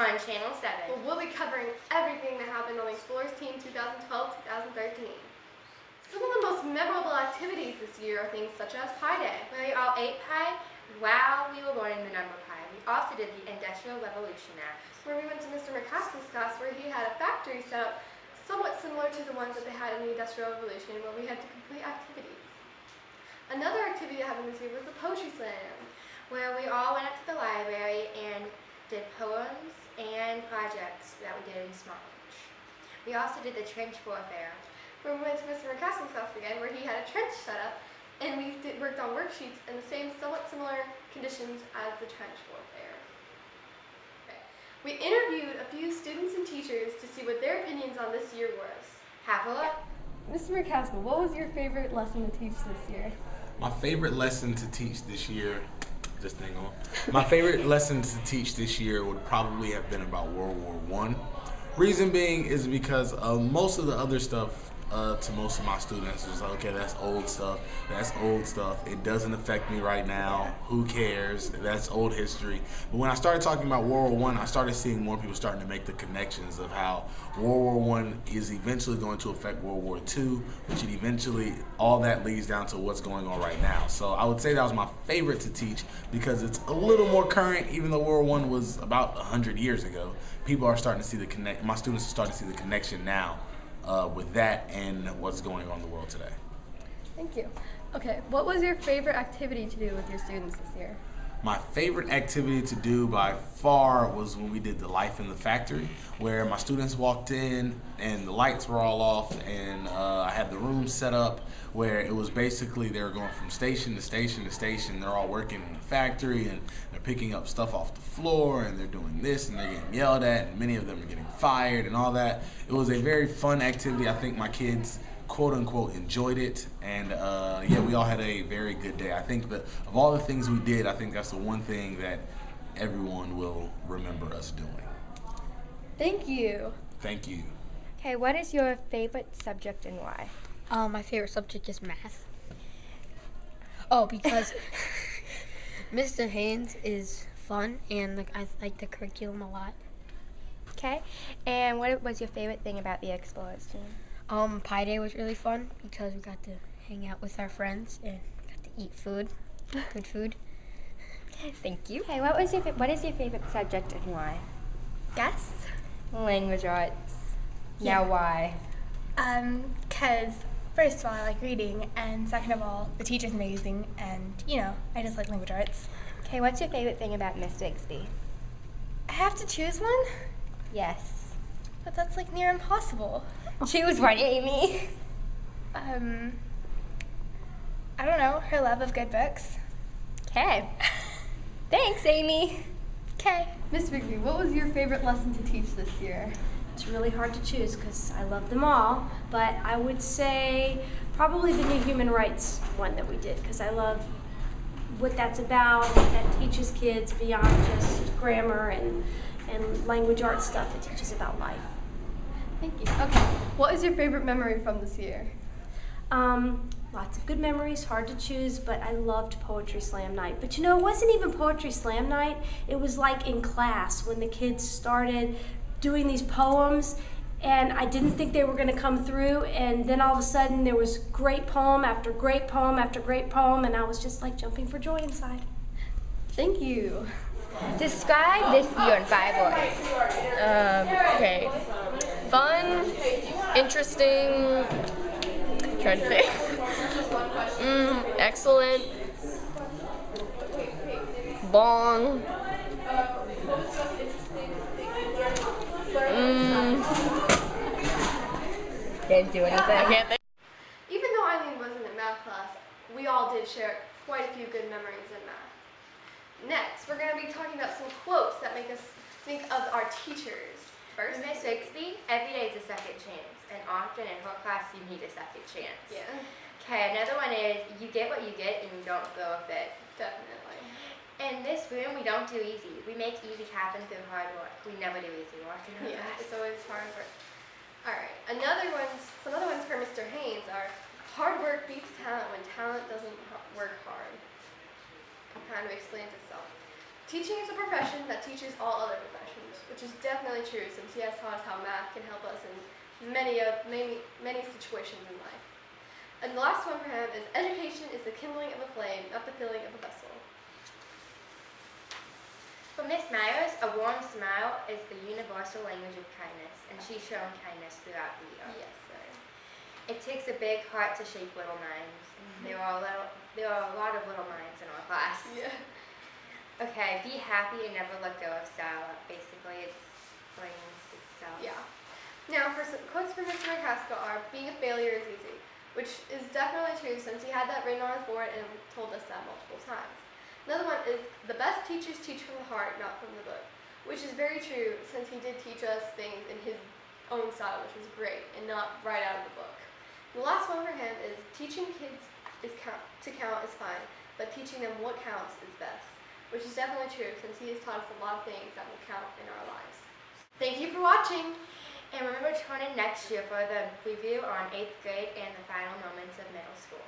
on Channel 7. Well, we'll be covering everything that happened on the Explorers team 2012-2013. Some of the most memorable activities this year are things such as Pi Day, where we all ate pie while we were learning the number pi. We also did the Industrial Revolution Act, where we went to Mr. McCaskill's class where he had a factory set up somewhat similar to the ones that they had in the Industrial Revolution, where we had to complete activities. Another activity that happened this year was the Poetry Slam, where we all went up to the library and did poems and projects that we did in small English. We also did the trench warfare, where we went to Mr. McCaskill's house again, where he had a trench set up, and we worked on worksheets in the same somewhat similar conditions as the trench warfare. Okay. We interviewed a few students and teachers to see what their opinions on this year was. Have a look. Mr. McCaskill, what was your favorite lesson to teach this year? My favorite lesson to teach this year, my favorite lesson to teach this year would probably have been about World War I. Reason being is because most of the other stuff to most of my students was like, okay, that's old stuff, it doesn't affect me right now, who cares, that's old history. But when I started talking about World War I, I started seeing more people starting to make the connections of how World War I is eventually going to affect World War II, which eventually, all that leads down to what's going on right now. So I would say that was my favorite to teach because it's a little more current, even though World War I was about 100 years ago. People are starting to see my students are starting to see the connection now with that and what's going on in the world today. Thank you. Okay, what was your favorite activity to do with your students this year? My favorite activity to do by far was when we did the Life in the Factory, where my students walked in and the lights were all off, and I had the room set up where it was basically they were going from station to station to station. They're all working in the factory and they're picking up stuff off the floor and they're doing this and they're getting yelled at and many of them are getting fired and all that. It was a very fun activity. I think my kids quote unquote enjoyed it, and yeah, we all had a very good day. I think that of all the things we did, I think that's the one thing that everyone will remember us doing. Thank you. Thank you. Okay, what is your favorite subject and why? My favorite subject is math. Oh, because Mr. Haynes is fun and I like the curriculum a lot. Okay, and what was your favorite thing about the Explorers team? Pi Day was really fun because we got to hang out with our friends and got to eat food, good food. Thank you. Okay, what is your favorite subject and why? Guess? Language arts. Yeah. Now why? Because first of all, I like reading, and second of all, the teacher's amazing, and I just like language arts. Okay, what's your favorite thing about Miss Bixby? I have to choose one? Yes. But that's like near impossible. Choose one, Amy. I don't know, her love of good books. Okay. Thanks, Amy. Okay. Miss Bigby, what was your favorite lesson to teach this year? It's really hard to choose because I love them all, but I would say probably the new human rights one that we did because I love what that's about, what that teaches kids beyond just grammar and language arts stuff. It teaches about life. Thank you. Okay, what is your favorite memory from this year? Lots of good memories, hard to choose, but I loved Poetry Slam night. But it wasn't even Poetry Slam night. It was like in class when the kids started doing these poems, and I didn't think they were going to come through, and then all of a sudden there was great poem after great poem after great poem, and I was just like jumping for joy inside. Thank you. Describe this year in 5 words. Okay. Fun, interesting, trying to think. Excellent, long, Can't do anything. I can't think. Even though Eileen wasn't in math class, we all did share quite a few good memories in math. Next, we're going to be talking about some quotes that make us think of our teachers. First, Miss Bixby, every day is a second chance, and often in her class you need a second chance. yeah, Okay, another one is you get what you get and you don't go with it. definitely. In this room, we don't do easy. We make easy happen through hard work. We never do easy work. Yeah, it's always hard work. All right, some other ones for Mr. Haynes are hard work beats talent when talent doesn't work hard. It kind of explains itself. Teaching is a profession that teaches all other professions, which is definitely true since he has taught us how math can help us in many situations in life. And the last one for him is education is the kindling of a flame, not the filling of a vessel. For Miss Myers, a warm smile is the universal language of kindness, and she's shown kindness throughout the year. Yes, sir. It takes a big heart to shape little minds. There are a lot of little minds in our class. Yeah. Okay, be happy and never let go of style. Basically, it explains itself. Yeah. Now, for some quotes from Mr. McCaskill are, being a failure is easy, which is definitely true since he had that written on his board and told us that multiple times. Another one is, the best teachers teach from the heart, not from the book, which is very true since he did teach us things in his own style, which was great, and not right out of the book. The last one for him is, teaching kids to count is fine, but teaching them what counts is best, which is definitely true since he has taught us a lot of things that will count in our lives. Thank you for watching! And remember to tune in next year for the review on 8th grade and the final moments of middle school.